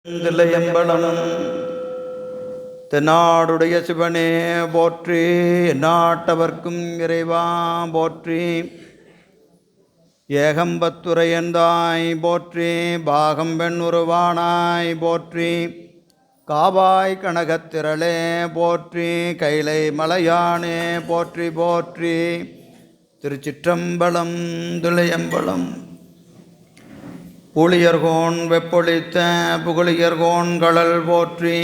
தில்லையம்பலம். தென்னாடுடைய சிவனே போற்றி, எந்நாட்டவர்க்கும் இறைவா போற்றி. ஏகம்பத்துரையந்தாய் போற்றி, பாகம் பெண் உருவானாய் போற்றி. காவாய் கனகத்திரளே போற்றி, கைலை மலையானே போற்றி போற்றி. திருச்சிற்றம்பலம். தில்லையம்பலம். புளியர்கோன் வெப்பொழித்த புகழியர்கோன் கடல் போற்றி,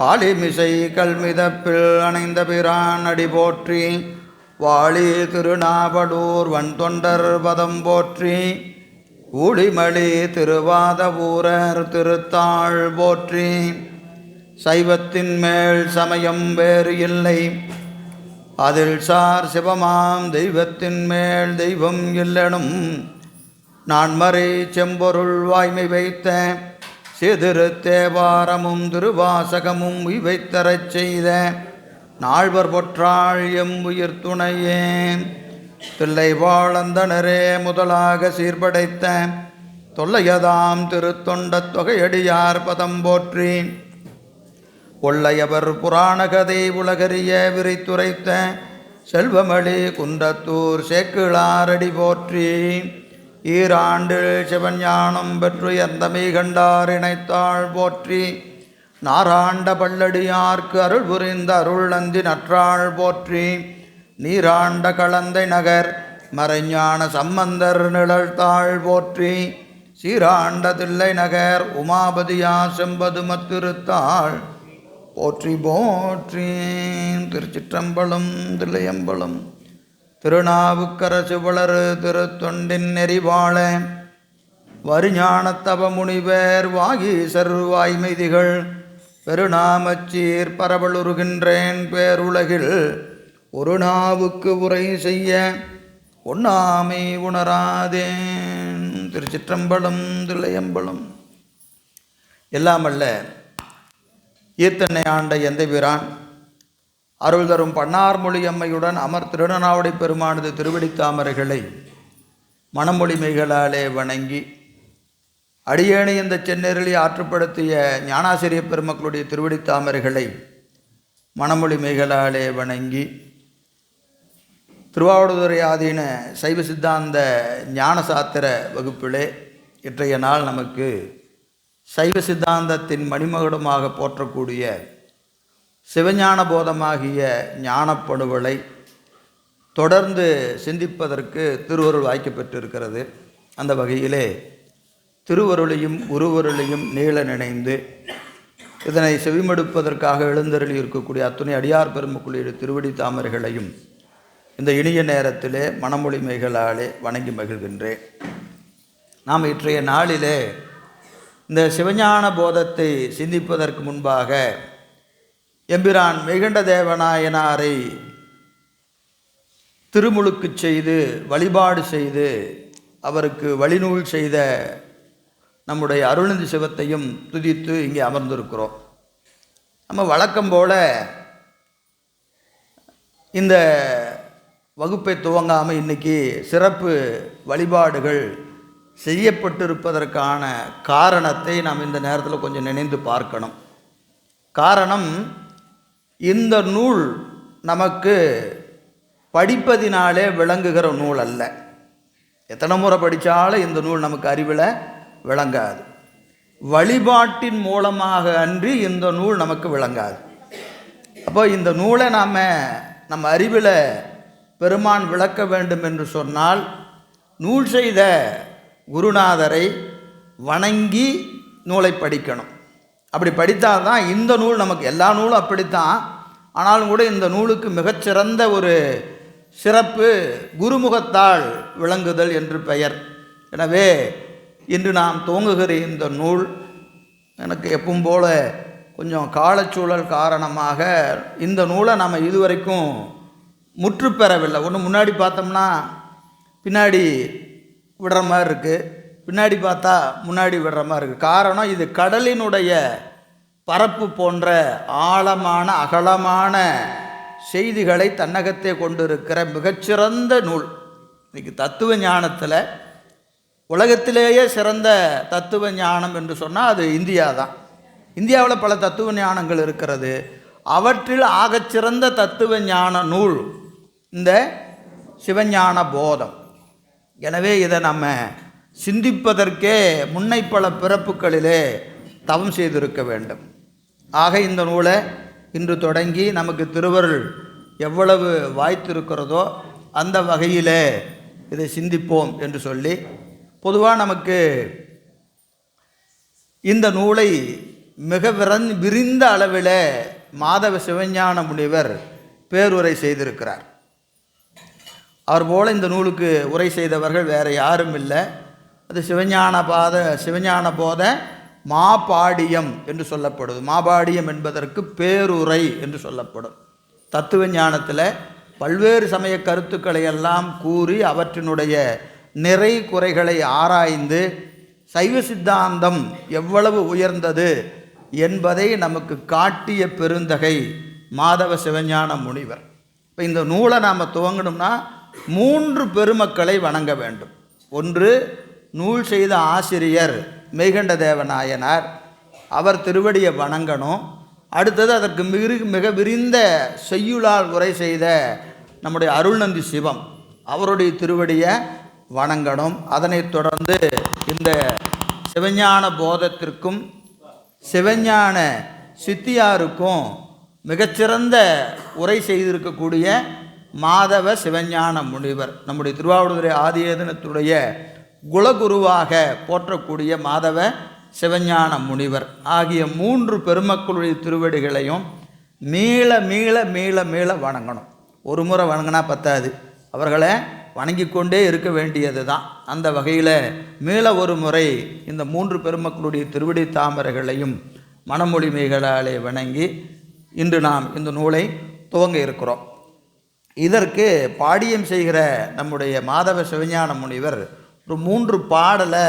ஆலிமிசை கல்மிதப்பில் அணைந்த பிரான் அடி போற்றி. வாளி திருநாவடூர் வன்தொண்டர் பதம் போற்றி, ஊழிமலி திருவாத ஊரர் திருத்தாள் போற்றி. சைவத்தின் மேல் சமயம் வேறு இல்லை, அதில் சார் சிவமாம் தெய்வத்தின் மேல் தெய்வம் இல்லெனும். நான்மறை செம்பொருள் வாய்மை வைத்த சிதிரு தேவாரமும் திருவாசகமும் உய்வைத்தரச் செய்த நால்வர் பொற்றாள் எம் உயிர் துணையே. தில்லை வாழந்தனரே முதலாக சீர்படைத்த தொல்லையதாம் திருத்தொண்ட தொகையடியார் பதம் போற்றி. ஒல்லையவர் புராண கதை உலகறிய விரித்துரைத்த செல்வமளி குன்றத்தூர் சேக்கிழாரடி போற்றி. ஈராண்டில் சிவஞானம் பெற்று எந்தமை கண்டார் இணைத்தாள் போற்றி. நாராண்ட பல்லடியார்க்கு அருள் புரிந்த அருள் நந்தி நற்றாள் போற்றி. நீராண்ட களந்தை நகர் மறைஞான சம்பந்தர் நிழல்தாள் போற்றி. சீராண்ட தில்லை நகர் உமாபதியா செம்பதுமத்திருத்தாள் போற்றி போற்றி. திருச்சிற்றம்பலம். தில்லையம்பலம். திருநாவுக்கரசு வளரு திருத்தொண்டின் நெறிவாழ வருஞானத்தவ முனிவர் வாகீசர் வாய்மைதிகள் பெருநாமச்சீர் பரவலுருகின்றேன் பேருலகில். ஒரு நாவுக்கு உரை செய்ய ஒண்ணாமை உணராதேன். திருச்சிற்றம்பலம். தில்லையம்பலம். எல்லாமல்ல ஈத்தனை ஆண்ட எந்தை பிரான் அருள் தரும் பன்னார்மொழி அம்மையுடன் அமர் திருநாவுடை பெருமானது திருவடித்தாமரைகளை மணமொழி மெய்களாலே வணங்கி, அடியேனை இந்த செந்நெறிலே ஆற்றுப்படுத்திய ஞானாசிரிய பெருமக்களுடைய திருவடித்தாமரைகளை மணமொழி மெய்களாலே வணங்கி, திருவாவடுதுறை ஆதீன சைவ சித்தாந்த ஞானசாத்திர வகுப்பிலே இன்றைய நாள் நமக்கு சைவ சித்தாந்தத்தின் மணிமகுடமாக போற்றக்கூடிய சிவஞான போதமாகிய ஞானப்படுவலை தொடர்ந்து சிந்திப்பதற்கு திருவருள் வாய்க்கப்பட்டிருக்கிறது. அந்த வகையிலே திருவருளையும் உருவருளையும் நீள நினைந்து இதனை செவிமடுப்பதற்காக எழுந்தருளி இருக்கக்கூடிய அத்துணை அடியார் பெருமக்களுடைய திருவடி தாமரைகளையும் இந்த இனிய நேரத்திலே மணமொழி மெய்களாலே வணங்கி மகிழ்கின்றேன். நாம் இன்றைய நாளிலே இந்த சிவஞான போதத்தை சிந்திப்பதற்கு முன்பாக எம்பிரான் மெய்கண்ட தேவநாயனாரை திருமுழுக்கு செய்து வழிபாடு செய்து அவருக்கு வழிநூல் செய்த நம்முடைய அருள்நந்தி சிவத்தையும் துதித்து இங்கே அமர்ந்திருக்கிறோம். நம்ம வழக்கம் போல இந்த வகுப்பை துவங்காமல் இன்றைக்கி சிறப்பு வழிபாடுகள் செய்யப்பட்டிருப்பதற்கான காரணத்தை நாம் இந்த நேரத்தில் கொஞ்சம் நினைந்து பார்க்கணும். காரணம், இந்த நூல் நமக்கு படிப்பதினாலே விளங்குகிற நூல் அல்ல. எத்தனை முறை படித்தாலும் இந்த நூல் நமக்கு அறிவில் விளங்காது. வழிபாட்டின் மூலமாக அன்றி இந்த நூல் நமக்கு விளங்காது. அப்போ இந்த நூலை நம்ம அறிவில் பெருமான் விளக்க வேண்டும் என்று சொன்னால் நூல் செய்த குருநாதரை வணங்கி நூலை படிக்கணும். அப்படி படித்தால்தான் இந்த நூல் நமக்கு, எல்லா நூலும் அப்படித்தான், ஆனாலும் கூட இந்த நூலுக்கு மிகச்சிறந்த ஒரு சிறப்பு குருமுகத்தால் விளங்குதல் என்று பெயர். எனவே இன்று நாம் துவங்குகிற இந்த நூல் எனக்கு எப்பவும் போல கொஞ்சம் காலச்சூழல் காரணமாக இந்த நூலை நம்ம இதுவரைக்கும் முற்று பெறவில்லை. ஒன்று முன்னாடி பார்த்தோம்னா பின்னாடி விடுற மாதிரி இருக்குது, பின்னாடி பார்த்தா முன்னாடி விடுற மாதிரி இருக்குது. காரணம், இது கடலினுடைய பரப்பு போன்ற ஆழமான அகலமான செய்திகளை தன்னகத்தை கொண்டிருக்கிற மிகச்சிறந்த நூல். இன்றைக்கி தத்துவ ஞானத்தில் உலகத்திலேயே சிறந்த தத்துவ ஞானம் என்று சொன்னால் அது இந்தியா தான். இந்தியாவில் பல தத்துவ ஞானங்கள் இருக்கிறது. அவற்றில் ஆகச்சிறந்த தத்துவ ஞான நூல் இந்த சிவஞான போதம். எனவே இதை நம்ம சிந்திப்பதற்கே முன்னை பல பிறப்புகளிலே தவம் செய்திருக்க வேண்டும். ஆக இந்த நூலை இன்று தொடங்கி நமக்கு திருவருள் எவ்வளவு வாய்த்திருக்கிறதோ அந்த வகையிலே இதை சிந்திப்போம் என்று சொல்லி, பொதுவாக நமக்கு இந்த நூலை மிக விரிந்த அளவில் மாதவ சிவஞான முனிவர் பேருரை செய்திருக்கிறார். அவர் போல் இந்த நூலுக்கு உரை செய்தவர்கள் வேறு யாரும் இல்லை. அது சிவஞான போத மாபாடியம் என்று சொல்லப்படுது. மாபாடியம் என்பதற்கு பேருரை என்று சொல்லப்படும். தத்துவ ஞானத்தில் பல்வேறு சமய கருத்துக்களை எல்லாம் கூறி அவற்றினுடைய நிறை குறைகளை ஆராய்ந்து சைவ சித்தாந்தம் எவ்வளவு உயர்ந்தது என்பதை நமக்கு காட்டிய பெருந்தகை மாதவ சிவஞான முனிவர். இப்போ இந்த நூலை நாம் துவங்கணும்னா 3 பெருமக்களை வணங்க வேண்டும். ஒன்று, நூல் செய்த ஆசிரியர் மெய்கண்ட தேவநாயனார், அவர் திருவடியை வணங்கணும். அடுத்தது அதற்கு மிக விரிந்த செய்யுளால் உரை செய்த நம்முடைய அருள்நந்தி சிவம், அவருடைய திருவடியை வணங்கணும். அதனைத் தொடர்ந்து இந்த சிவஞான போதத்திற்கும் சிவஞான சித்தியாருக்கும் மிகச்சிறந்த உரை செய்திருக்கக்கூடிய மாதவ சிவஞான முனிவர், நம்முடைய திருவாவடுதுறை ஆதியேதனத்துடைய குலகுருவாக போற்றக்கூடிய மாதவ சிவஞான முனிவர் ஆகிய 3 பெருமக்களுடைய திருவடிகளையும் மீள மீள மீள மீள வணங்கணும். ஒரு முறை வணங்கினா பத்தாது, அவர்களை வணங்கி கொண்டே இருக்க வேண்டியது தான். அந்த வகையில் மீள ஒரு முறை இந்த 3 பெருமக்களுடைய திருவடி தாமரைகளையும் மனமொழிமைகளாலே வணங்கி இன்று நாம் இந்த நூலை துவங்க இருக்கிறோம். இதற்கு பாடியம் செய்கிற நம்முடைய மாதவ சிவஞான முனிவர் ஒரு 3 பாடலை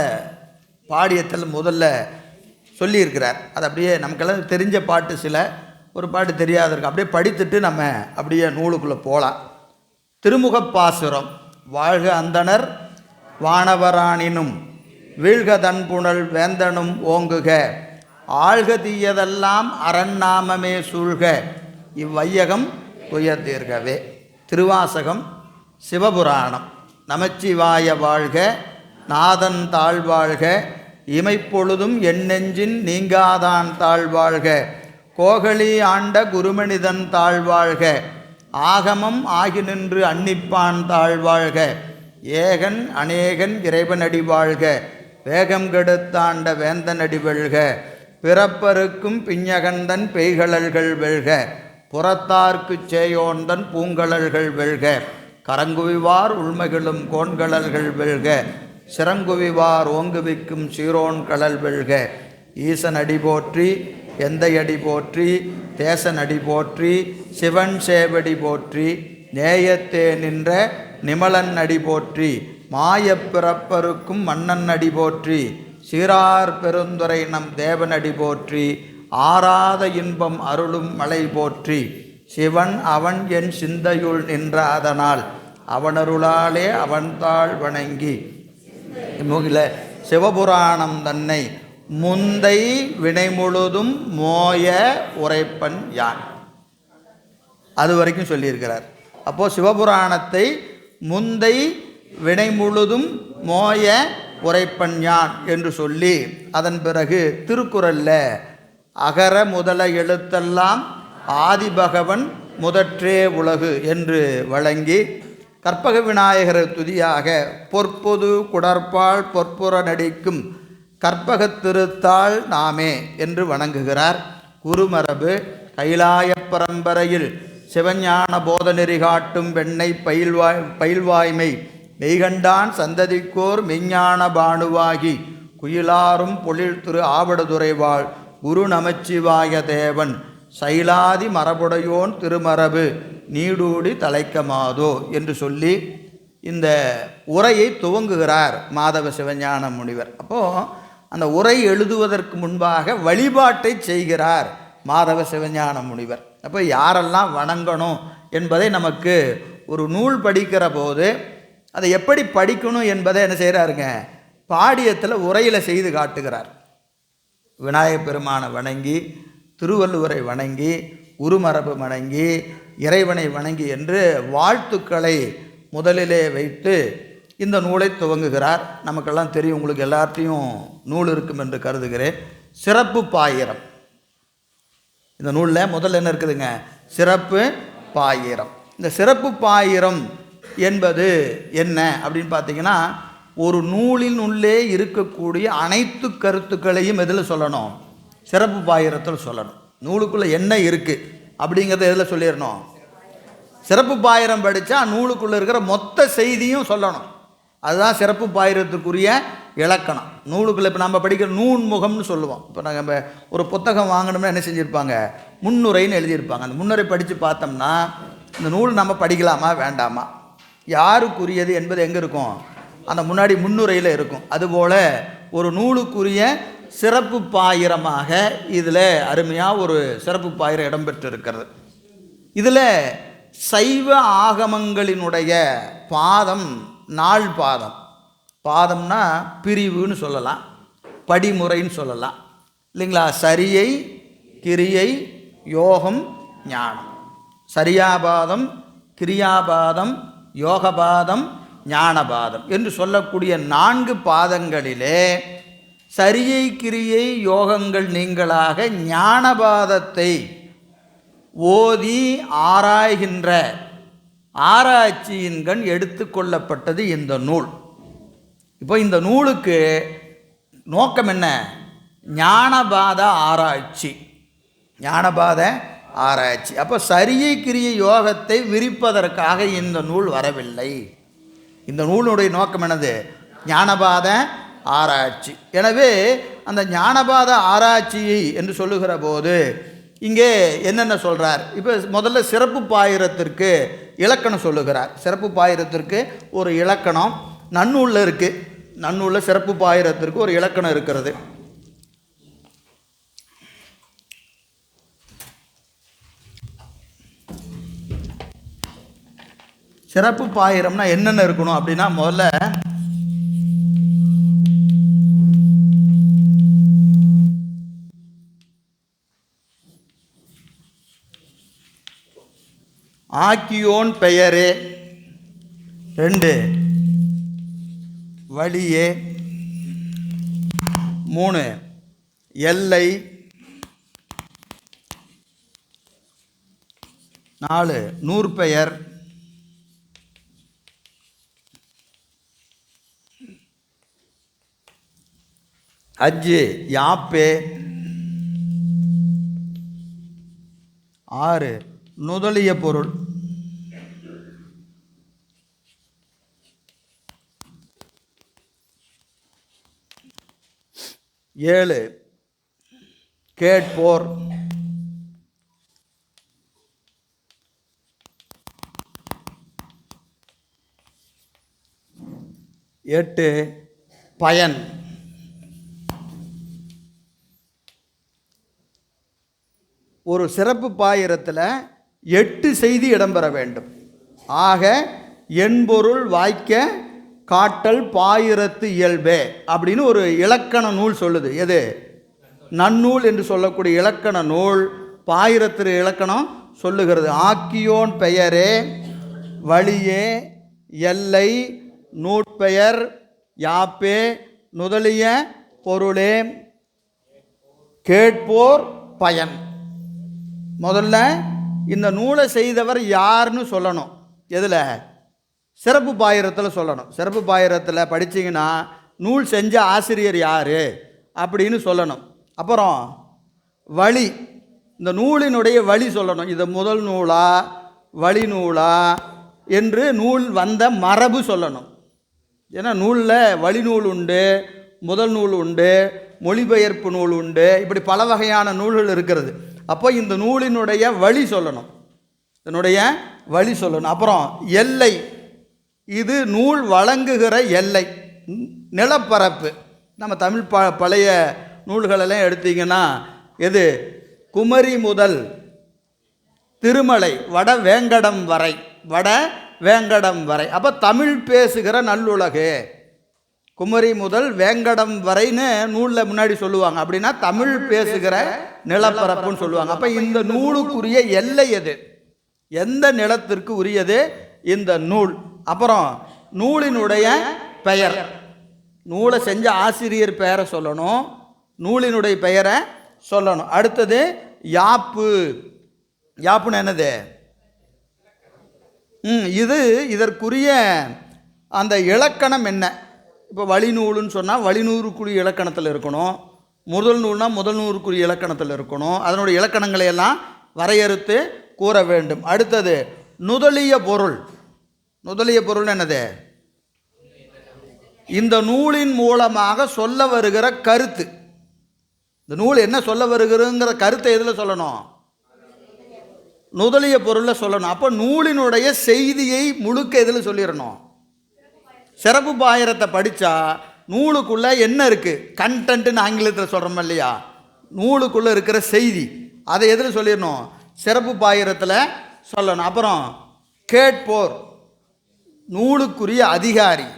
பாடியத்தில் முதல்ல சொல்லியிருக்கிறார். அது அப்படியே நமக்கெல்லாம் தெரிஞ்ச பாட்டு, சில ஒரு பாட்டு தெரியாத இருக்கு, அப்படியே படித்துட்டு நம்ம அப்படியே நூலுக்குள்ளே போகலாம். திருமுகப்பாசுரம். வாழ்க அந்தணர் வானவரானினும் வீழ்க தன்புணல் வேந்தனும் ஓங்குக, ஆழ்க தீயதெல்லாம் அரண்நாமமே சூழ்க, இவ்வையகம் துயர் தீர்கவே. திருவாசகம், சிவபுராணம். நமச்சிவாய வாழ்க, நாதன் தாழ்வாழ்க, இமைப்பொழுதும் எண்ணெஞ்சின் நீங்காதான் தாழ்வாழ்க, கோகலி ஆண்ட குருமனிதன் தாழ்வாழ்க, ஆகமம் ஆகி நின்று அன்னிப்பான் தாழ்வாழ்க, ஏகன் அநேகன் இறைவனடி வாழ்க, வேகம் கெடுத்தாண்ட வேந்தனடி வெல்க, பிறப்பருக்கும் பிஞகந்தன் பெய்கழல்கள் வெல்க, புறத்தார்க்குச் சேயோந்தன் பூங்கழல்கள் வெல்க, கரங்குவிவார் உள்மகிழும் கோண்கழல்கள் வெல்க, சிறங்குவிவார் ஓங்குவிக்கும் சீரோன் கடல் வெல்க, ஈசன் அடி போற்றி எந்தை அடி போற்றி தேசன் அடி போற்றி சிவன் சேவடி போற்றி, நேயத்தே நின்ற நிமலன் அடி போற்றி, மாயப் பிறப்பருக்கும் மன்னன் அடி போற்றி, சீரார் பெருந்துரை நம் தேவன் அடி போற்றி, ஆராத இன்பம் அருளும் மலை போற்றி, சிவன் அவன் என் சிந்தையுள் நின்ற அதனால் அவனருளாலே அவன்தாள் வணங்கி. முகில சிவபுராணம் தன்னை முந்தை வினை முழுதும் மோய உரைப்பன் யான், அது வரைக்கும் சொல்லியிருக்கிறார். அப்போது சிவபுராணத்தை முந்தை வினை முழுதும் மோய உரைப்பன் யான் என்று சொல்லி, அதன் பிறகு திருக்குறளில் அகர முதல எழுத்தெல்லாம் ஆதிபகவன் முதற்றே உலகு என்று வழங்கி, கற்பக விநாயகர் துதியாக பொற்பொது குடற்பால் பொற்புற நடிக்கும் கற்பகத் திருத்தாள் நாமே என்று வணங்குகிறார். குருமரபு கைலாய பரம்பரையில் சிவஞான போதநெறி காட்டும் வெண்ணை பயில்வாய்மை மெய்கண்டான் சந்ததிக்கோர் மெய்ஞான பானுவாகி, குயிலாரும் பொழில் திரு ஆவடுதுறைவாள் குரு நமச்சிவாய தேவன், சைலாதி மரபுடையோன் திருமரபு நீடூடி தலைக்கமாதோ என்று சொல்லி இந்த உரையை துவங்குகிறார் மாதவ சிவஞான முனிவர். அப்போது அந்த உரை எழுதுவதற்கு முன்பாக வழிபாட்டை செய்கிறார் மாதவ சிவஞான முனிவர். அப்போ யாரெல்லாம் வணங்கணும் என்பதை நமக்கு ஒரு நூல் படிக்கிற போது அதை எப்படி படிக்கணும் என்பதை என்ன செய்கிறாருங்க பாடியத்தில் உரையில் செய்து காட்டுகிறார். விநாயகப் பெருமானை வணங்கி, திருவள்ளுவரை வணங்கி, உருமரபு வணங்கி, இறைவனை வணங்கி என்று வாழ்த்துக்களை முதலிலே வைத்து இந்த நூலை துவங்குகிறார். நமக்கெல்லாம் தெரியும், உங்களுக்கு எல்லாத்தையும் நூல் இருக்கும் என்று கருதுகிறேன். சிறப்பு பாயிரம். இந்த நூலில் முதல்ல என்ன இருக்குதுங்க? சிறப்பு பாயிரம். இந்த சிறப்பு பாயிரம் என்பது என்ன அப்படின்னு பார்த்தீங்கன்னா, ஒரு நூலின் உள்ளே இருக்கக்கூடிய அனைத்து கருத்துக்களையும் எதில் சொல்லணும்? சிறப்பு பாயிரத்தில் சொல்லணும். நூலுக்குள்ளே என்ன இருக்குது அப்படிங்கிறத எதில் சொல்லிடணும்? சிறப்பு பாயிரம் படித்தா நூலுக்குள்ளே இருக்கிற மொத்த செய்தியும் சொல்லணும். அதுதான் சிறப்பு பாயிரத்துக்குரிய இலக்கணம். நூலுக்குள்ளே இப்போ நம்ம படிக்கிற நூன்முகம்னு சொல்லுவோம். இப்போ நாங்கள் ஒரு புத்தகம் வாங்கணும்னா என்ன செஞ்சுருப்பாங்க? முன்னுரைன்னு எழுதியிருப்பாங்க. அந்த முன்னுரை படித்து பார்த்தோம்னா இந்த நூல் நம்ம படிக்கலாமா வேண்டாமா, யாருக்குரியது என்பது எங்கே இருக்கும்? அந்த முன்னாடி முன்னுரையில் இருக்கும். அதுபோல் ஒரு நூலுக்குரிய சிறப்பு பாயிரமாக இதில் அருமையாக ஒரு சிறப்பு பாயிரம் இடம்பெற்று இருக்கிறது. இதில் சைவ ஆகமங்களினுடைய பாதம் 4 பாதம். பாதம்னா பிரிவுன்னு சொல்லலாம், படிமுறைன்னு சொல்லலாம் இல்லைங்களா? சரியை, கிரியை, யோகம், ஞானம். சரியாபாதம், கிரியாபாதம், யோகபாதம், ஞானபாதம் என்று சொல்லக்கூடிய 4 பாதங்களிலே சரியை, கிரியை, யோகங்கள் நீங்களாக ஞானபாதத்தை ஓதி ஆராய்கின்ற ஆராய்ச்சியின்கண் எடுத்து கொள்ளப்பட்டது இந்த நூல். இப்போ இந்த நூலுக்கு நோக்கம் என்ன? ஞானபாத ஆராய்ச்சி. ஞானபாத ஆராய்ச்சி. அப்போ சரியை, கிரியை, யோகத்தை விரிப்பதற்காக இந்த நூல் வரவில்லை. இந்த நூலுடைய நோக்கம் என்னது? ஞானபாத ஆராய்ச்சி. எனவே அந்த ஞானபாத ஆராய்ச்சியை என்று சொல்லுகிற போது இங்கே என்னென்ன சொல்கிறார்? இப்போ முதல்ல சிறப்பு பாயிரத்திற்கு இலக்கணம் சொல்லுகிறார். சிறப்பு பாயிரத்திற்கு ஒரு இலக்கணம் நன்னூலில் இருக்குது. நன்னூலில் சிறப்பு பாயிரத்திற்கு ஒரு இலக்கணம் இருக்கிறது. சிறப்பு பாயிரம்னா என்னென்ன இருக்கணும் அப்படின்னா, முதல்ல ஆக்கியோன் பெயரே, 2 வழியே, 3 எல்லை, 4 நூற்பெயர், 5 யாப்பே, 6 நுதலிய பொருள், 7 கேட்போர், 8 பயன். ஒரு சிறப்பு பாயிரத்தில் 8 செய்தி இடம்பெற வேண்டும். ஆக என்பொருள் வாய்க்க காட்டல் பாயிரத்து இயல்பே அப்படின்னு ஒரு இலக்கண நூல் சொல்லுது. எது? நன்னூல் என்று சொல்லக்கூடிய இலக்கண நூல் பாயிரத்து இலக்கணம் சொல்லுகிறது. ஆக்கியோன் பெயரே, வழியே, எல்லை, நூற்பெயர், யாப்பே, நுதலிய பொருளே, கேட்போர், பயன். முதல்ல இந்த நூலை செய்தவர் யாருன்னு சொல்லணும். எதில்? சிறப்பு பாயிரத்தில் சொல்லணும். சிறப்பு பாயிரத்தில் படித்தீங்கன்னா நூல் செஞ்ச ஆசிரியர் யார் அப்படின்னு சொல்லணும். அப்புறம் வழி, இந்த நூலினுடைய வழி சொல்லணும். இது முதல் நூலா வழி நூலா என்று நூல் வந்த மரபு சொல்லணும். ஏன்னா நூலில் வழி நூல் உண்டு, முதல் நூல் உண்டு, மொழிபெயர்ப்பு நூல் உண்டு, இப்படி பல வகையான நூல்கள் இருக்கிறது. அப்போ இந்த நூலினுடைய வழி சொல்லணும், இதனுடைய வழி சொல்லணும். அப்புறம் எல்லை, இது நூல் வழங்குகிற எல்லை, நிலப்பரப்பு. நம்ம தமிழ் பழைய நூல்களெல்லாம் எடுத்தீங்கன்னா எது? குமரி முதல் திருமலை வட வேங்கடம் வரை, வட வேங்கடம் வரை. அப்போ தமிழ் பேசுகிற நல்லுலகு குமரி முதல் வேங்கடம் வரைன்னு நூலில் முன்னாடி சொல்லுவாங்க. அப்படின்னா தமிழ் பேசுகிற நிலப்பரப்புன்னு சொல்லுவாங்க. அப்போ இந்த நூலுக்குரிய எல்லை எது, எந்த நிலத்திற்கு உரியது இந்த நூல். அப்புறம் நூலினுடைய பெயர், நூலை செஞ்ச ஆசிரியர் பெயரை சொல்லணும், நூலினுடைய பெயரை சொல்லணும். அடுத்தது யாப்பு. யாப்புன்னு என்னது? இது இதற்குரிய அந்த இலக்கணம் என்ன? இப்போ வழிநூலுன்னு சொன்னால் வழிநூறுக்குரிய இலக்கணத்தில் இருக்கணும், முதல் நூல்னா முதல் நூறுக்குரிய இலக்கணத்தில் இருக்கணும். அதனுடைய இலக்கணங்களை எல்லாம் வரையறுத்து கூற வேண்டும். அடுத்தது நுதலிய பொருள். நுதலிய பொருள் என்னது? இந்த நூலின் மூலமாக சொல்ல வருகிற கருத்து. இந்த நூல் என்ன சொல்ல வருகிறங்கிற கருத்தை எதில் சொல்லணும்? நுதலிய பொருளில் சொல்லணும். அப்போ நூலினுடைய செய்தியை முழுக்க எதில் சொல்லிடணும்? சிறப்பு பாயிரத்தை படித்தா நூலுக்குள்ளே என்ன இருக்குது, கண்டென்ட்னு ஆங்கிலத்தில் சொல்கிறோம் இல்லையா, நூலுக்குள்ளே இருக்கிற செய்தி அதை எதில் சொல்லிடணும்? சிறப்பு பாயிரத்தில் சொல்லணும். அப்புறம் கேட்போர், நூலுக்குரிய அதிகாரி.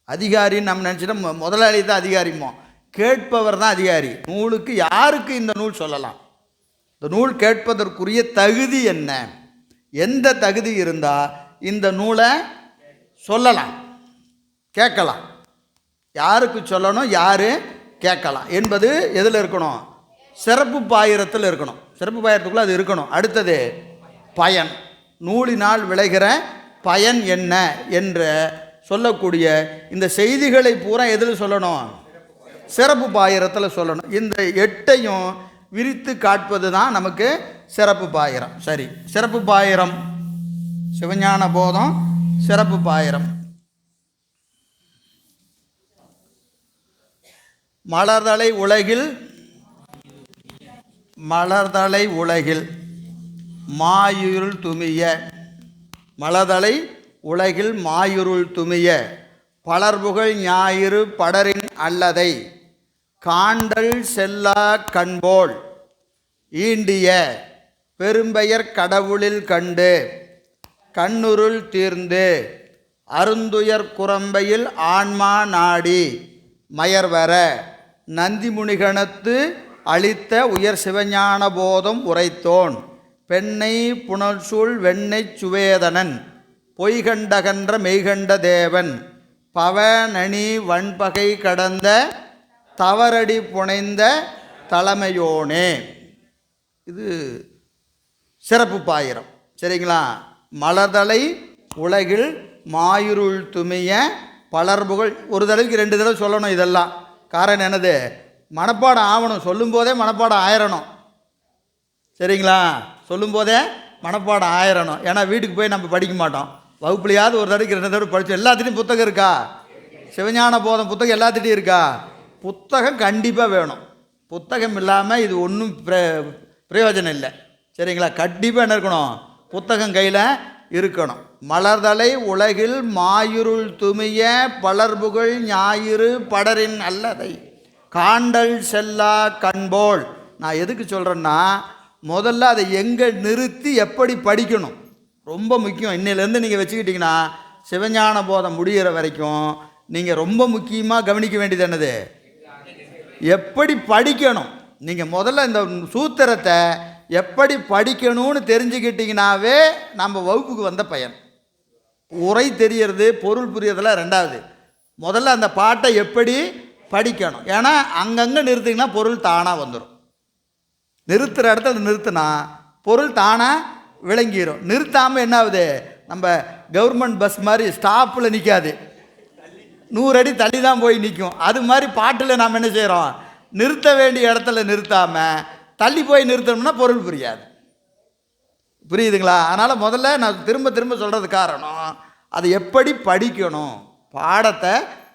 அதிகாரின்னு நம்ம நினச்சிட்டோம், முதலாளி தான் அதிகாரிமோ, கேட்பவர் தான் அதிகாரி. நூலுக்கு யாருக்கு இந்த நூல் சொல்லலாம்? இந்த நூல் கேட்பதற்குரிய தகுதி என்ன, எந்த தகுதி இருந்தால் இந்த நூலை சொல்லலாம், கேட்கலாம், யாருக்கு சொல்லணும், யார் கேட்கலாம் என்பது எதில் இருக்கணும்? சிறப்பு பாயிரத்தில் இருக்கணும். சிறப்பு பாயிரத்துக்குள்ளே அது இருக்கணும். அடுத்தது பயன், நூலினால் விளைகிற பயன் என்ன என்று சொல்லக்கூடிய இந்த செய்திகளை பூரா எதில் சொல்லணும்? சிறப்பு பாயிரத்தில் சொல்லணும். இந்த 8ஐயும் விரித்து காட்பது தான் நமக்கு சிறப்பு பாயிரம். சரி, சிறப்பு பாயிரம், சிவஞான போதம் சிறப்பு பாயிரம். மலர்தலை உலகில், மலர்தலை உலகில் மாயிருள் துமிய, மலர்தலை உலகில் மாயிருள் துமிய பலர்புகழ் ஞாயிறு படரின் அல்லதை காண்டல் செல்லா கண்போல் ஈண்டிய பெரும்பெயர் கடவுளில் கண்டு கண்ணுருள் தீர்ந்து அருந்துயர் குரம்பையில் ஆன்மா நாடி மயர்வர நந்திமுனிகணத்து அளித்த உயர் சிவஞான போதம் உரைத்தோன் பெண்ணை புனர்சூழ் வெண்ணெய் சுவேதனன் பொய்கண்டகன்ற மெய்கண்ட தேவன் பவநனி வன்பகை கடந்த தவறடி புனைந்த தலைமையோனே. இது சிறப்பு பாயிரம். சரிங்களா? மலர்தலை உலகில் மாயிருள் துமிய பலர்புகழ், ஒரு தடவைக்கு 2 தடவை சொல்லணும். இதெல்லாம் காரணம் என்னது? மனப்பாடம் ஆகணும். சொல்லும்போதே மனப்பாடம் ஆயிரணும். சரிங்களா? சொல்லும்போதே மனப்பாடம் ஆயிரணும். ஏன்னா வீட்டுக்கு போய் நம்ம படிக்க மாட்டோம். வகுப்புலையாவது ஒரு தடவைக்கு 2 தடவை படித்தோம். எல்லாத்துலேயும் புத்தகம் இருக்கா? சிவஞான போதம் புத்தகம் எல்லாத்துட்டையும் இருக்கா? புத்தகம் கண்டிப்பாக வேணும். புத்தகம் இல்லாமல் இது ஒன்றும் பிரயோஜனம் இல்லை. சரிங்களா? கண்டிப்பாக என்ன இருக்கணும்? புத்தகம் கையில் இருக்கணும். மலர்தலை உலகில் மாயிருள் துமிய பலர்புகழ் ஞாயிறு படரின் அல்லதை காண்டல் செல்லா கண்போல். நான் எதுக்கு சொல்கிறேன்னா, முதல்ல அதை எங்கே நிறுத்தி எப்படி படிக்கணும் ரொம்ப முக்கியம். இன்னிலேருந்து நீங்கள் வச்சுக்கிட்டிங்கன்னா சிவஞான போதம் முடிகிற வரைக்கும் நீங்கள் ரொம்ப முக்கியமாக கவனிக்க வேண்டியது என்னது? எப்படி படிக்கணும். நீங்கள் முதல்ல இந்த சூத்திரத்தை எப்படி படிக்கணும்னு தெரிஞ்சுக்கிட்டிங்கனாவே நம்ம வகுப்புக்கு வந்த பயன். உரை தெரியறது, பொருள் புரியறதெல்லாம் ரெண்டாவது. முதல்ல அந்த பாட்டை எப்படி படிக்கணும். ஏன்னா அங்கங்கே நிறுத்திங்கன்னா பொருள் தானாக வந்துடும். நிறுத்துகிற இடத்துல நிறுத்தினா பொருள் தானாக விளங்கிடும். நிறுத்தாமல் என்ன ஆகுது? நம்ம கவர்மெண்ட் பஸ் மாதிரி ஸ்டாப்பில் நிற்காது, 100 அடி தள்ளி தான் போய் நிற்கும். அது மாதிரி பாட்டில் நாம் என்ன செய்கிறோம்? நிறுத்த வேண்டிய இடத்துல நிறுத்தாமல் தள்ளி போய் நிறுத்தணும்னா பொருள் புரியாது. புரியுதுங்களா? அதனால் முதல்ல நான் திரும்ப திரும்ப சொல்கிறது காரணம், அதை எப்படி படிக்கணும், பாடத்தை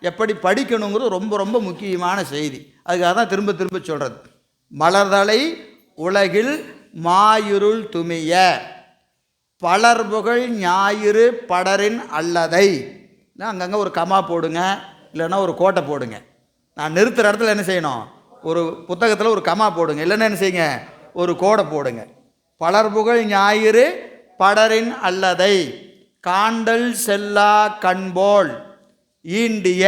எப்படி படிக்கணுங்கிறது ரொம்ப ரொம்ப முக்கியமான செய்தி. அதுக்காக தான் திரும்ப திரும்ப சொல்கிறது. மலர்தலை உலகில் மாயிருள் துமிய பலர்புகழ் ஞாயிறு படரின் அல்லதை. அங்கங்கே ஒரு கமா போடுங்க, இல்லைன்னா ஒரு கோட்டை போடுங்க. நான் நிறுத்துகிற இடத்துல என்ன செய்யணும்? ஒரு புத்தகத்தில் ஒரு கமா போடுங்க, இல்லைன்னா என்ன செய்யுங்க? ஒரு கோடை போடுங்க. பலர்புகழ் ஞாயிறு படரின் அல்லதை காண்டல் செல்லா கண்போல் ஈண்டிய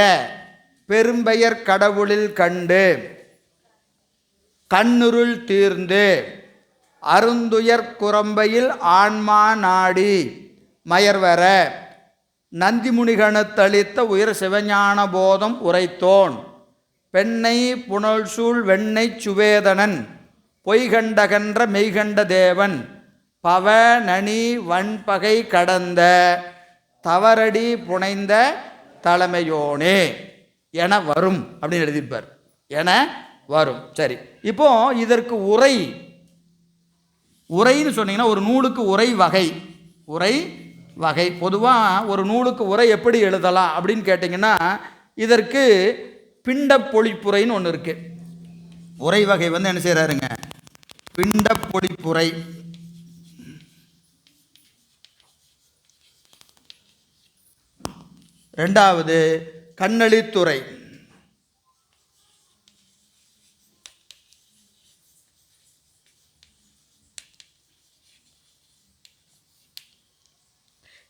பெரும்பெயர் கடவுளில் கண்டு கண்ணுருள் தீர்ந்து அருந்துயர் குரம்பையில் ஆன்மா நாடி மயர்வர நந்திமுனிகணத்தளித்த உயர் சிவஞான போதம் உரைத்தோன் பெண்ணை புனல்சூழ் வெண்ணை சுவேதனன் பொய்கண்டகன்ற மெய்கண்ட தேவன் பவ நனி வன்பகை கடந்த தவறடி புனைந்த தலைமையோனே என வரும் அப்படின்னு எழுதியிருப்பார். என வரும். சரி, இப்போ இதற்கு உரைன்னு சொன்னீங்கன்னா ஒரு நூலுக்கு உரை வகை பொதுவாக ஒரு நூலுக்கு உரை எப்படி எழுதலாம் அப்படின்னு கேட்டிங்கன்னா இதற்கு பிண்ட பொழிப்புரைன்னு ஒன்று இருக்கு. உரை வகை என்ன செய்கிறாருங்க, பிண்ட பொழிப்புரை. ரெண்டாவது கண்ணளித்துறை.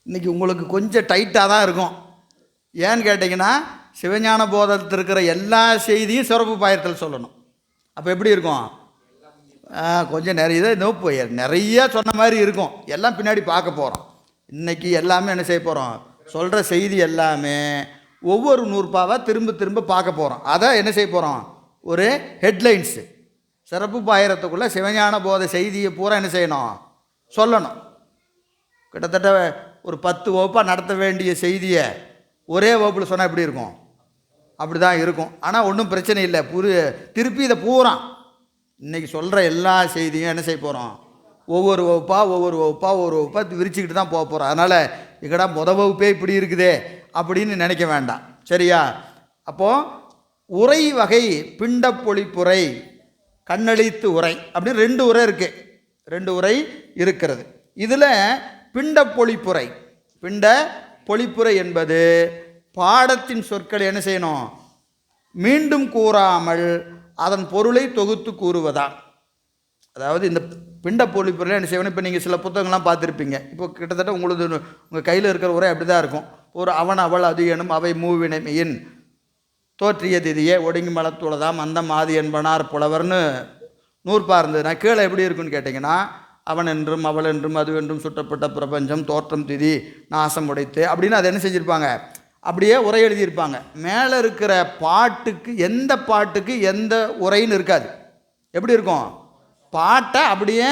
இன்றைக்கி உங்களுக்கு கொஞ்சம் டைட்டாக தான் இருக்கும். ஏன்னு கேட்டிங்கன்னா சிவஞான போதத்தில் இருக்கிற எல்லா செய்தியும் சிறப்பு பாயத்தில் சொல்லணும். அப்போ எப்படி இருக்கும், கொஞ்சம் நிறைய சொன்ன மாதிரி இருக்கும். எல்லாம் பின்னாடி பார்க்க போகிறோம். இன்றைக்கி எல்லாமே என்ன செய்ய போகிறோம், சொல்கிற செய்தி எல்லாமே ஒவ்வொரு நூற்பாவாக திரும்ப பார்க்க போகிறோம். அதை என்ன செய்ய போகிறோம், ஒரு ஹெட்லைன்ஸு சிறப்பு பாயிரத்துக்குள்ளே சிவஞான போத செய்தியை பூரா என்ன செய்யணும், சொல்லணும். கிட்டத்தட்ட ஒரு 10 வகுப்பாக நடத்த வேண்டிய செய்தியை ஒரே வகுப்பில் சொன்னால் எப்படி இருக்கும், அப்படி தான் இருக்கும். ஆனால் ஒன்றும் பிரச்சனை இல்லை. திருப்பி இதை பூரா இன்றைக்கி சொல்கிற எல்லா செய்தியும் என்ன செய்ய போகிறோம், ஒவ்வொரு வகுப்பாக விரிச்சுக்கிட்டு தான் போக போகிறோம். அதனால் எங்கடா வகுப்பே இப்படி இருக்குதே அப்படின்னு நினைக்க வேண்டாம். சரியா? அப்போது உரை வகை பிண்ட பொழிப்புரை, கண்ணளித்து உரை அப்படின்னு 2 உரை இருக்குது. 2 உரை இருக்கிறது. இதில் பிண்ட பொழிப்புரை என்பது பாடத்தின் சொற்களை என்ன செய்யணும், மீண்டும் கூறாமல் அதன் பொருளை தொகுத்து கூறுவதா. அதாவது இந்த பிண்ட பொழிப்புரையில் என்ன செய்யணும், இப்போ நீங்கள் சில புத்தகங்கள்லாம் பார்த்துருப்பீங்க. இப்போ கிட்டத்தட்ட உங்கள் கையில் இருக்கிற உரை அப்படி தான் இருக்கும். ஒரு அவன் அவள் அது எனும் அவை மூவினைமையின் தோற்றிய திதியே ஒடுங்கி மலத்துளதாம் அந்தம் ஆதி என்பனார் புலவர்னு நூற்பா இருந்ததுன்னா கீழே எப்படி இருக்குன்னு கேட்டிங்கன்னா அவன் என்றும் அவள் என்றும் அது என்றும் சுற்றப்பட்ட பிரபஞ்சம் தோற்றம் திதி நாசம் உடைத்து அப்படின்னு அதை என்ன செஞ்சுருப்பாங்க, அப்படியே உரை எழுதியிருப்பாங்க. மேலே இருக்கிற பாட்டுக்கு எந்த உரைன்னு இருக்காது. எப்படி இருக்கும், பாட்டை அப்படியே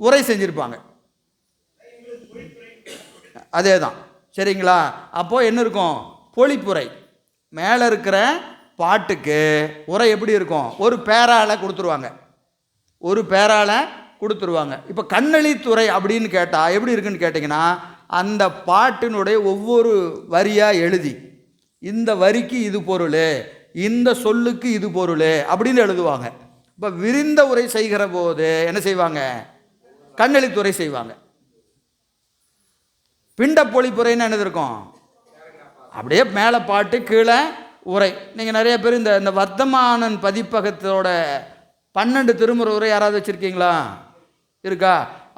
உரை செஞ்சுருப்பாங்க. அதே தான். சரிங்களா? அப்போது என்ன இருக்கும், பொழிப்புரை. மேலே இருக்கிற பாட்டுக்கு உரை எப்படி இருக்கும், ஒரு பேரால கொடுத்துருவாங்க. இப்போ கண்ணளித்துறை அப்படின்னு கேட்டால் எப்படி இருக்குன்னு கேட்டிங்கன்னா அந்த பாட்டினுடைய ஒவ்வொரு வரியாக எழுதி இந்த வரிக்கு இது பொருள், இந்த சொல்லுக்கு இது பொருள் அப்படின்னு எழுதுவாங்க. இப்போ விரிந்த உரை செய்கிற போது என்ன செய்வாங்க, கண்ணளித்துறை செய்வாங்க. பிண்ட பொழிப்புரைன்னு என்ன இருக்கும், அப்படியே மேலே பாட்டு கீழே உரை. நீங்கள் நிறைய பேர் இந்த வர்த்தமானன் பதிப்பகத்தோட 12 திருமுறை உரை யாராவது வச்சுருக்கீங்களா, இருக்கா?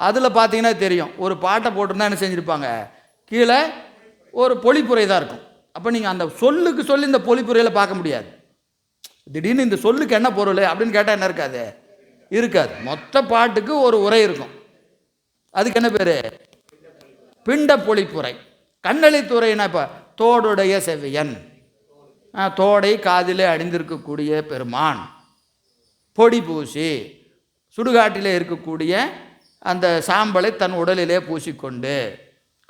அதில் பார்த்தீங்கன்னா தெரியும், ஒரு பாட்டை போட்டிருந்தா என்ன செஞ்சுருப்பாங்க, கீழே ஒரு பொழிப்புரை தான் இருக்கும். அப்போ நீங்கள் அந்த சொல்லுக்கு சொல்லி இந்த பொழிப்புரையில் பார்க்க முடியாது. திடீர்னு இந்த சொல்லுக்கு என்ன பொருள் அப்படின்னு கேட்டால் என்ன இருக்காது. மொத்த பாட்டுக்கு ஒரு உரை இருக்கும். அதுக்கு என்ன பேர், பிண்ட பொழிப்புரை. கண்ணளித்துறைனா இப்போ தோடுடைய செவ்வியன், தோடை காதிலே அணிந்திருக்கக்கூடிய பெருமான், பொடி பூசி சுடுகாட்டிலே இருக்கக்கூடிய அந்த சாம்பலை தன் உடலிலே பூசிக்கொண்டு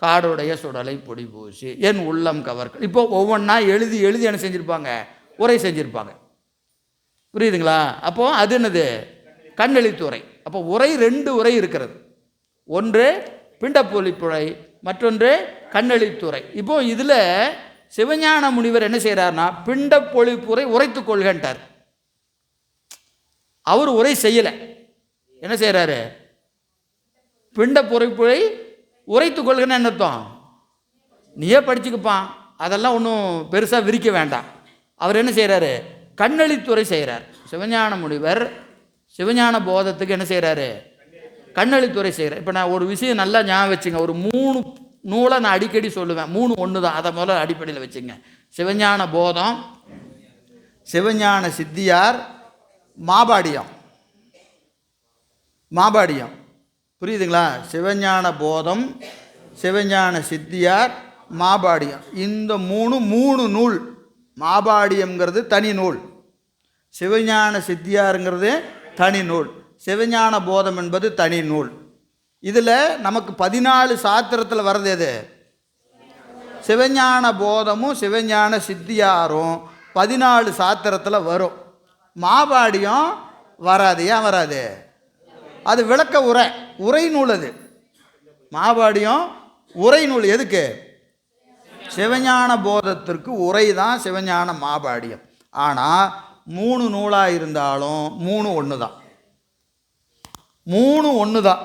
காடுடைய சுடலை பொடி பூசி என் உள்ளம் கவர்கள். இப்போ ஒவ்வொன்றா எழுதி என்ன செஞ்சுருப்பாங்க, உரை செஞ்சுருப்பாங்க. புரியுதுங்களா? அப்போது அது என்னது, கண்ணளித்துறை. அப்போ உரை 2 உரை இருக்கிறது. ஒன்று பிண்ட பொழிப்புரை, மற்றொன்று கண்ணளித்துறை. இப்போ இதில் சிவஞான முனிவர் என்ன செய்கிறார்னா பிண்ட பொழிப்புரை உரைத்து கொள்கின்றார். அவர் உரை செய்யலை, என்ன செய்கிறாரு, பிண்ட பொழிப்புரை உரைத்து கொள்கன்னு என்ன அர்த்தம், நீயே படிச்சுக்குப்பான், அதெல்லாம் ஒன்றும் பெருசாக விரிக்க வேண்டாம். அவர் என்ன செய்கிறாரு, கண்ணளித்துறை செய்கிறார். சிவஞான முனிவர் சிவஞான போதத்துக்கு என்ன செய்கிறாரு, கண்ணளித்துறை செய்கிறார். இப்போ நான் ஒரு விஷயம் நல்லா ஞாபகம் வச்சுங்க, ஒரு 3 நூலை நான் அடிக்கடி சொல்லுவேன். 3 ஒன்று தான், அதை முதல்ல அடிப்படையில் வச்சுங்க. சிவஞான போதம், சிவஞான சித்தியார் மாபாடியம். மாபாடியம் புரியுதுங்களா? சிவஞான போதம், சிவஞான சித்தியார், மாபாடியம். இந்த மூணு நூல். மாபாடியம்ங்கிறது தனி நூல், சிவஞான சித்தியாருங்கிறது தனி நூல், சிவஞான போதம் என்பது தனி நூல். இதில் நமக்கு 14 சாத்திரத்தில் வர்றது எது? சிவஞான போதமும் சிவஞான சித்தியாரும் 14 சாத்திரத்தில் வரும். மாபாடியம் வராது. ஏன் வராது? அது விளக்க உரை நூல். அது மாபாடியம் உரை நூல். எதுக்கு? சிவஞான போதத்திற்கு உரை தான் சிவஞான மாபாடியம். ஆனால் 3 நூலாக இருந்தாலும் 3 ஒன்று தான். 3 ஒன்று தான்.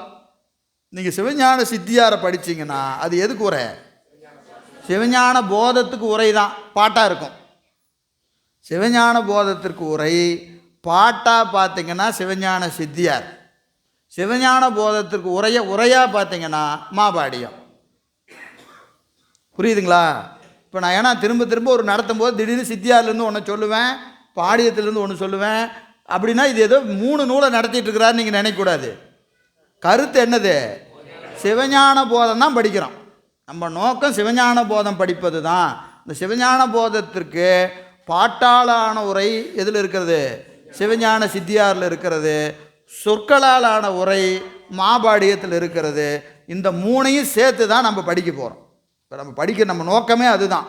நீங்கள் சிவஞான சித்தியாரை படித்தீங்கன்னா அது எதுக்கு உரை? சிவஞான போதத்துக்கு உரை தான், பாட்டாக இருக்கும். சிவஞான போதத்திற்கு உரை பாட்டாக பார்த்தீங்கன்னா சிவஞான சித்தியார். சிவஞான போதத்திற்கு உரையாக பார்த்தீங்கன்னா மாபாடியம். புரியுதுங்களா? இப்போ நான் ஏன்னா திரும்ப ஒரு நடத்தும் போது திடீர்னு சித்தியார்லேருந்து ஒன்று சொல்லுவேன், பாடியத்திலேருந்து ஒன்று சொல்லுவேன். அப்படின்னா இது ஏதோ 3 நூலை நடத்திட்டு இருக்கிறாரு நீங்கள் நினைக்கக்கூடாது. கருத்து என்னது? சிவஞான போதம் தான் படிக்கிறோம். நம்ம நோக்கம் சிவஞான போதம் படிப்பது தான். இந்த சிவஞான போதத்திற்கு பாட்டாளான உரை எதில் இருக்கிறது? சிவஞான சித்தியாரில் இருக்கிறது. சொற்களாலான உரை மாபாடியத்தில் இருக்கிறது. இந்த 3ஐயும் சேர்த்து தான் நம்ம படிக்க போகிறோம். இப்போ நம்ம நோக்கமே அதுதான்.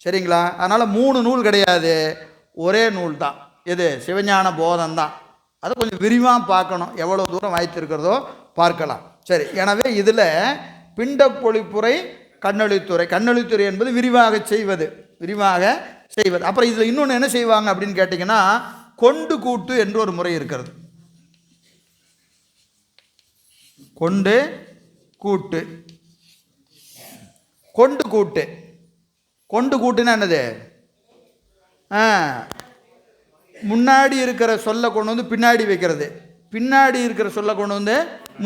சரிங்களா? அதனால் 3 நூல் கிடையாது, ஒரே நூல் தான். எது? சிவஞான போதம் தான். அதை கொஞ்சம் விரிவாக பார்க்கணும். எவ்வளோ தூரம் வாய்த்திருக்கிறதோ பார்க்கலாம். சரி, எனவே இதில் பிண்ட பொழிப்புரை, கண்ணொளித்துறை. கண்ணொளித்துறை என்பது விரிவாக செய்வது. அப்புறம் இதில் இன்னொன்று என்ன செய்வாங்க அப்படின்னு கேட்டிங்கன்னா, கொண்டு கூட்டு என்று ஒரு முறை இருக்கிறது. கொண்டு கூட்டு. கொண்டு கூட்டுன்னா என்னது? முன்னாடி இருக்கிற சொல்ல கொண்டு வந்து பின்னாடி வைக்கிறது, பின்னாடி இருக்கிற சொல்ல கொண்டு வந்து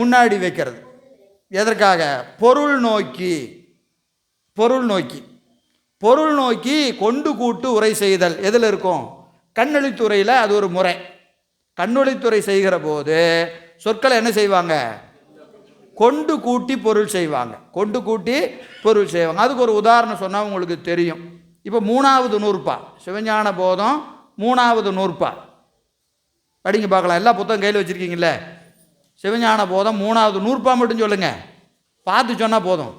முன்னாடி வைக்கிறது. எதற்காக? பொருள் நோக்கி கொண்டு கூட்டு உரை செய்தல் எதில் இருக்கும்? கண்ணொளித்துறையில் அது ஒரு முறை. கண்ணொளித்துறை செய்கிற போது சொற்களை என்ன செய்வாங்க? கொண்டு கூட்டி பொருள் செய்வாங்க. அதுக்கு ஒரு உதாரணம் சொன்னால் உங்களுக்கு தெரியும். இப்போ 3வது நூற்பா, சிவஞான போதம் 3வது நூற்பா படிங்க பார்க்கலாம். எல்லா புத்தகம் கையில் வச்சுருக்கீங்களே. சிவஞான போதம் 3வது நூற்பா மட்டும் சொல்லுங்க, பார்த்து சொன்னால் போதும்.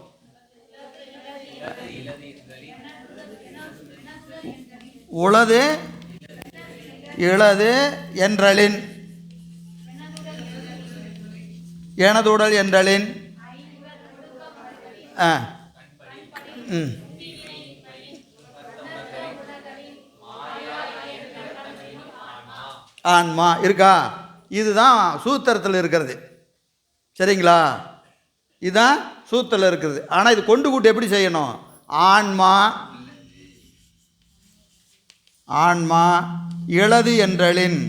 உளது இளது என்றலின், எனதுடல் என்றலின், ஆன்மா இருக்கா? இதுதான் சூத்திரத்தில் இருக்கிறது. சரிங்களா? இதுதான் சூத்திரத்தில் இருக்கிறது. ஆனால் இது கொண்டு கூட்டு எப்படி செய்யணும்? ஆன்மா இளது என்றலின்,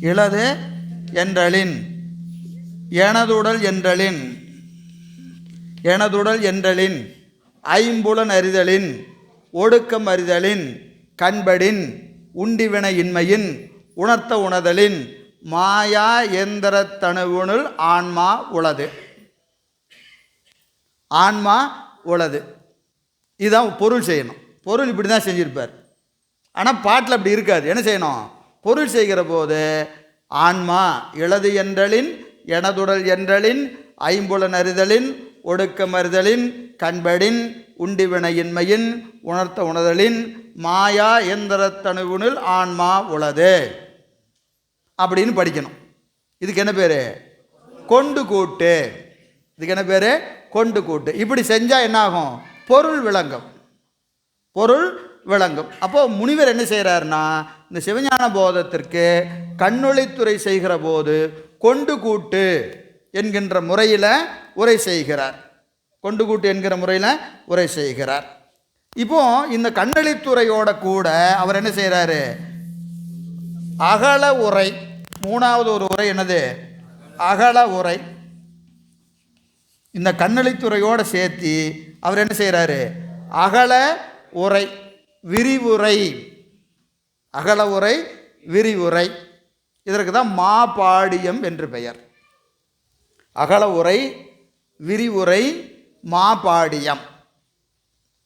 எனதுடல் என்றலின், ஐம்புலன் அறிதலின், ஒடுக்கம் அறிதலின், கண்படின், உண்டிவினை இன்மையின், உணர்த்த உணர்தலின், மாயா எந்திர தனுவுனுள் ஆன்மா உளது. இதுதான் பொருள் செய்யணும். பொருள் இப்படி தான் செஞ்சிருப்பார். ஆனால் பாட்டில் அப்படி இருக்காது. என்ன செய்யணும்? பொருள் செய்கிற போது ஆன்மா இளது என்றலின், எனதுடல் என்றலின், ஐம்புலன் அறிதலின், ஒடுக்கம் அறிதலின், கண்படின், உண்டிவினையின்மையின், உணர்த்த உணர்தலின், மாயா எந்திரத்தணுவினுள் ஆன்மா உளது அப்படின்னு படிக்கணும். இதுக்கு என்ன பேர்? கொண்டு கூட்டு. இப்படி செஞ்சால் என்ன ஆகும்? பொருள் விளங்கும். அப்போ முனிவர் என்ன செய்கிறாருன்னா, இந்த சிவஞான போதத்திற்கு கண்ணொளித்துறை செய்கிற போது கொண்டு கூட்டு என்கின்ற முறையில் உரை செய்கிறார். இப்போ இந்த கண்ணொளித்துறையோட கூட அவர் என்ன செய்கிறாரு? அகல உரை. 3வது ஒரு உரை என்னது? அகல உரை. இந்த கண்ணொளித்துறையோடு சேர்த்து அவர் என்ன செய்கிறாரு? அகல உரை, விரிவுரை, அகல உரை, விரிவுரை. இதற்கு தான் மாபாடியம் என்று பெயர். அகல உரை, விரிவுரை, மாபாடியம்.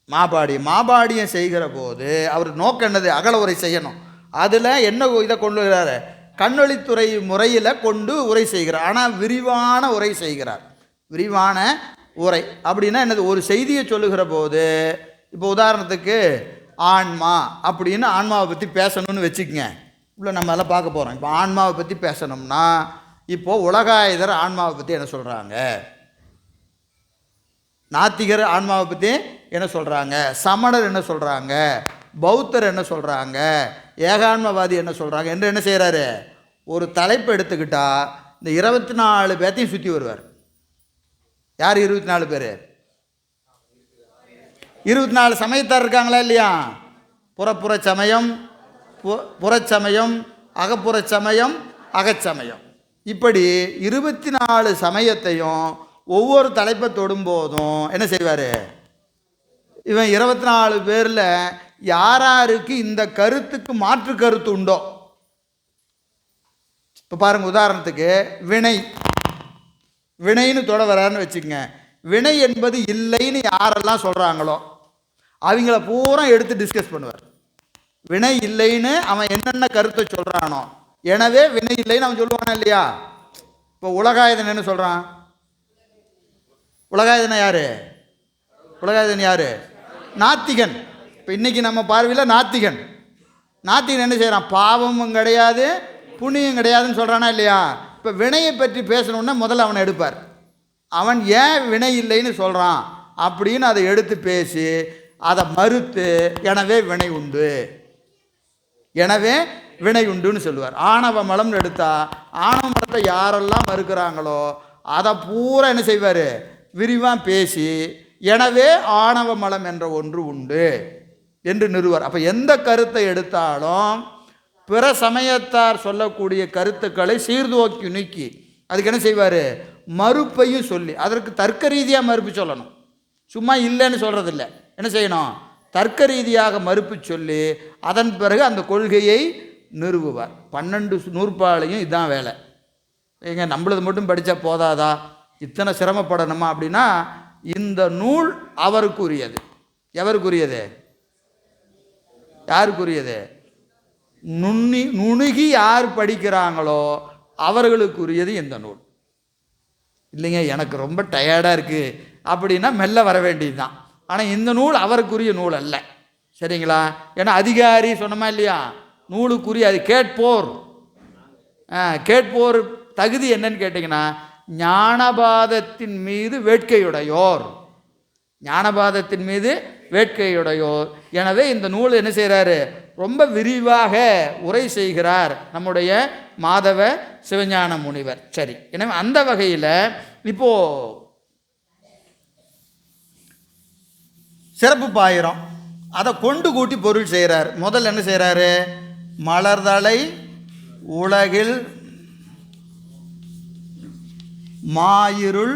மாபாடியம் செய்கிற போது அவர் நோக்கம் என்னது? அகல உரை செய்யணும். அதில் என்ன இதை கொண்டு வருகிறார்? கண்ணொளித்துறை முறையில் கொண்டு உரை செய்கிறார். ஆனால் விரிவான உரை செய்கிறார். விரிவான உரை அப்படின்னா என்னது? ஒரு செய்தியை சொல்லுகிற போது, இப்போ உதாரணத்துக்கு ஆன்மா அப்படின்னு ஆன்மாவை பற்றி பேசணும்னு வச்சுக்கங்க. இவ்வளோ நம்ம எல்லாம் பார்க்க போகிறோம். இப்போ ஆன்மாவை பற்றி பேசணும்னா, இப்போது உலகாயுதர் ஆன்மாவை பற்றி என்ன சொல்கிறாங்க, நாத்திகர் ஆன்மாவை பற்றி என்ன சொல்கிறாங்க, சமணர் என்ன சொல்கிறாங்க, பௌத்தர் என்ன சொல்கிறாங்க, ஏகான்மவாதி என்ன சொல்கிறாங்க என்று என்ன செய்கிறாரு? ஒரு தலைப்பு எடுத்துக்கிட்டால் இந்த 24 பேர்த்தையும் சுற்றி வருவார். யார் 24 பேர்? 24 சமயத்தார் இருக்காங்களா இல்லையா? புறப்புற சமயம், புறச்சமயம், அகப்புற சமயம், அகச்சமயம். இப்படி 24 சமயத்தையும் ஒவ்வொரு தலைப்பை தொடும்போதும் என்ன செய்வார்? இவன் 24 பேரில் யாராருக்கு இந்த கருத்துக்கு மாற்று கருத்து உண்டோ, இப்போ பாருங்கள், உதாரணத்துக்கு வினைன்னு தொட வரான்னு வச்சுக்கங்க. வினை என்பது இல்லைன்னு யாரெல்லாம் சொல்கிறாங்களோ அவங்கள பூரா எடுத்து டிஸ்கஸ் பண்ணுவார். வினை இல்லைன்னு அவன் என்னென்ன கருத்தை சொல்கிறானோ, எனவே வினை இல்லைன்னு அவன் சொல்லுவானா இல்லையா? இப்போ உலகாயுதன் என்ன சொல்கிறான்? உலகாயுதன் யார்? உலகாயுதன் யார்? நாத்திகன். இப்போ இன்றைக்கி நம்ம பார்வையில் நாத்திகன் என்ன செய்கிறான்? பாவமும் கிடையாது, புண்ணியம் கிடையாதுன்னு சொல்கிறானா இல்லையா? இப்போ வினையை பற்றி பேசணுன்னா முதல்ல அவனை எடுப்பார். அவன் ஏன் வினை இல்லைன்னு சொல்கிறான் அப்படின்னு அதை எடுத்து பேசி அதை மறுத்து எனவே வினை உண்டு, எனவே வினை உண்டுன்னு சொல்லுவார். ஆணவ மலம்னு எடுத்தால் ஆணவ மலத்தை யாரெல்லாம் மறுக்கிறாங்களோ அதை பூரா என்ன செய்வார்? விரிவாக பேசி எனவே ஆணவ மலம் என்ற ஒன்று உண்டு என்று நிறுவார். அப்போ எந்த கருத்தை எடுத்தாலும் பிற சமயத்தார் சொல்லக்கூடிய கருத்துக்களை சீர்தூக்கி நீக்கி அதுக்கு என்ன செய்வார்? மறுப்பையும் சொல்லி, அதற்கு தர்க்க ரீதியாக மறுப்பு சொல்லணும். சும்மா இல்லைன்னு சொல்கிறதில்ல. என்ன செய்யணும்? தர்க்க ரீதியாக மறுப்பு சொல்லி அதன் பிறகு அந்த கொள்கையை நிறுவுவார். 12 நூற்பாலையும் இதுதான் வேலை. ஏங்க நம்மளது மட்டும் படித்தா போதாதா, இத்தனை சிரமப்படணுமா அப்படின்னா, இந்த நூல் அவருக்குரியது. எவருக்குரியது? யாருக்குரியது? நுணுகி யார் படிக்கிறாங்களோ அவர்களுக்குரியது இந்த நூல். இல்லைங்க எனக்கு ரொம்ப டயர்டாக இருக்குது அப்படின்னா மெல்ல வர வேண்டியது தான். ஆனால் இந்த நூல் அவருக்குரிய நூல் அல்ல. சரிங்களா? ஏன்னா அதிகாரி சொன்னமா இல்லையா, நூலுக்குரிய அது கேட்போர் தகுதி என்னன்னு கேட்டிங்கன்னா, ஞானபாதத்தின் மீது வேட்கையுடையோர். ஞானபாதத்தின் மீது வேட்கையுடையோர். எனவே இந்த நூல் என்ன செய்கிறாரு? ரொம்ப விரிவாக உரை செய்கிறார் நம்முடைய மாதவ சிவஞான முனிவர். சரி, எனவே அந்த வகையில் இப்போ சிறப்பு பாயிரம் அதை கொண்டு கூட்டி பொருள் செய்கிறார். முதல்ல என்ன செய்கிறாரு? மலர்தலை உலகில் மாயிருள்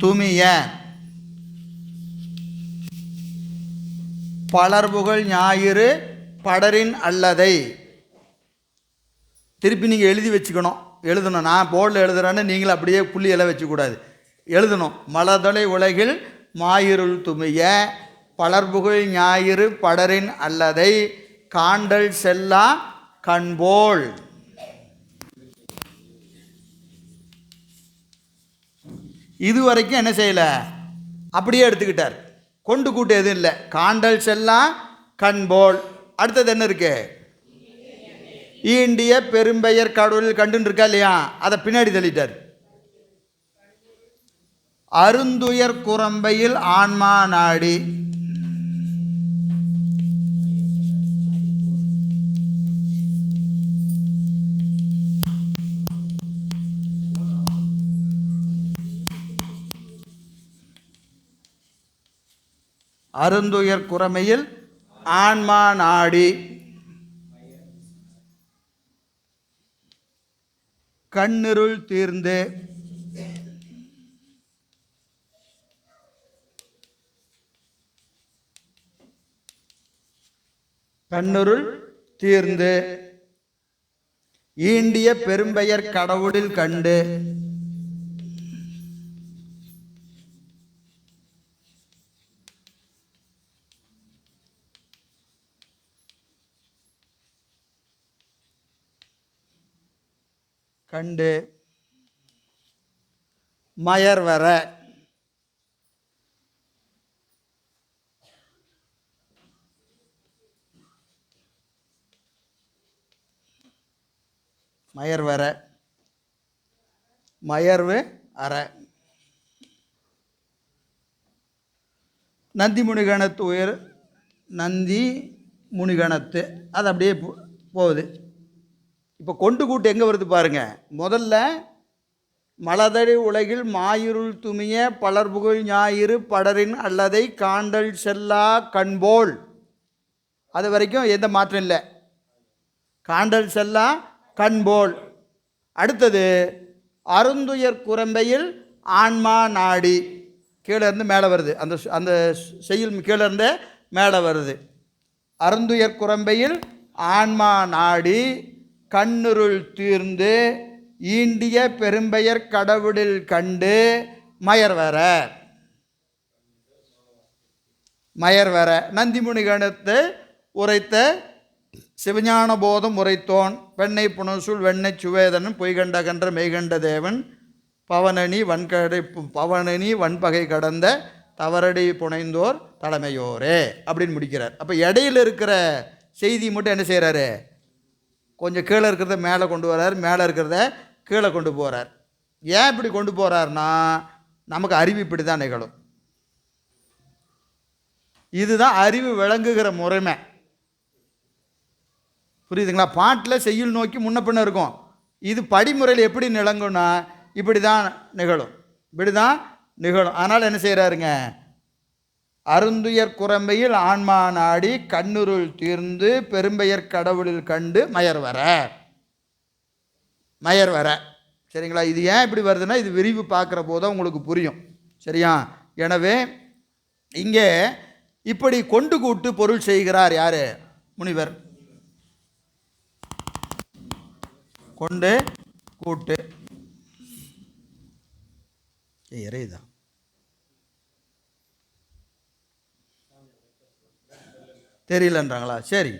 துமிய பலர்புகழ் ஞாயிறு படரின் அல்லதை. திருப்பி நீங்கள் எழுதி வச்சுக்கணும், எழுதணும். நான் போர்டில் எழுதுறேன்னு நீங்களும் அப்படியே புள்ளியெல்லாம் வச்சுக்கூடாது, எழுதணும். மலர்தலை உலகில் மாயிருள் துமிய பலர்புகழ் ஞாயிறு படரின் அல்லதை காண்டல் செல்லா கண்போல். இதுவரைக்கும் என்ன செய்யலை? அப்படியே எடுத்துக்கிட்டார். கொண்டு கூட்டு எதுவும் இல்லை. காண்டல் செல்லா கண்போல். அடுத்தது என்ன இருக்கு? ஈண்டிய பெரும்பெயர் கடவுளில் கண்டுன்னு இருக்கா இல்லையா, அதை பின்னாடி தள்ளிட்டார். அருந்துயர் குரம்பையில் ஆன்மா நாடி. அருந்துயர் குரமையில் ஆன்மா நாடி கண்ணிருள் தீர்ந்து கண்ணுருள் தீர்ந்து ஈண்டிய பெரும்பெயர் கடவுளில் கண்டு கண்டு மயர்வர மயர்வர மயர்வு அற நந்தி முனிகணத்து உயர் நந்தி முனிகணத்து அது அப்படியே போகுது. இப்போ கொண்டு கூட்டு எங்கே வருது பாருங்க. முதல்ல மலதடி உலகில் மாயிருள் துமிய பலர்புகழ் ஞாயிறு படரின் அல்லதை காண்டல் செல்லா கண்போல், அது வரைக்கும் எந்த மாற்றம் இல்லை. காண்டல் செல்லா கண்போல். அடுத்தது அருந்துயர் குரம்பையில் ஆன்மா நாடி, கீழே இருந்து மேலே வருது. அந்த அந்த செய்யுள் கீழே இருந்து மேலே வருது. அருந்துயர் குரம்பையில் ஆன்மா நாடி கண்ணுருள் தீர்ந்து ஈண்டிய பெரும்பெயர் கடவுளில் கண்டு மயர்வர மயர்வர நந்திமுனி கணத்தை உரைத்த சிவஞான போதம் உரைத்தோன் பெண்ணை புனசூல் வெண்ணை சுவேதனன் பொய்கண்ட கன்ற மெய்கண்ட தேவன் பவனனி வன்பகை கடந்த தவறடி புனைந்தோர் தலைமையோரே அப்படின்னு முடிக்கிறார். அப்போ இடையில் இருக்கிற செய்தி மட்டும் என்ன செய்கிறாரு, கொஞ்சம் கீழே இருக்கிறத மேலே கொண்டு வர்றார், மேலே இருக்கிறத கீழே கொண்டு போகிறார். ஏன் இப்படி கொண்டு போகிறார்னா, நமக்கு அறிவு இப்படி தான் நிகழும். இதுதான் அறிவு விளங்குகிற முறைமை. புரியுதுங்களா? பாட்டில் செய்யுள் நோக்கி முன்ன பின்ன இருக்கும். இது படிமுறையில் எப்படி நிலங்கும்னா இப்படி தான் நிகழும், இப்படி தான் நிகழும். அதனால் என்ன செய்கிறாருங்க, அருந்துயர் குரம்பையில் ஆன்மா நாடி கண்ணுருள் தீர்ந்து பெரும்பெயர் கடவுளில் கண்டு மயர்வர மயர்வர. சரிங்களா? இது ஏன் இப்படி வருதுன்னா, இது விரிவு பார்க்குற போது உங்களுக்கு புரியும். சரியா? எனவே இங்கே இப்படி கொண்டு கூட்டு பொருள் செய்கிறார் யார்? முனிவர். கொண்டு கூட்டு இறைதான். தெரியலன்றாங்களா? சரி,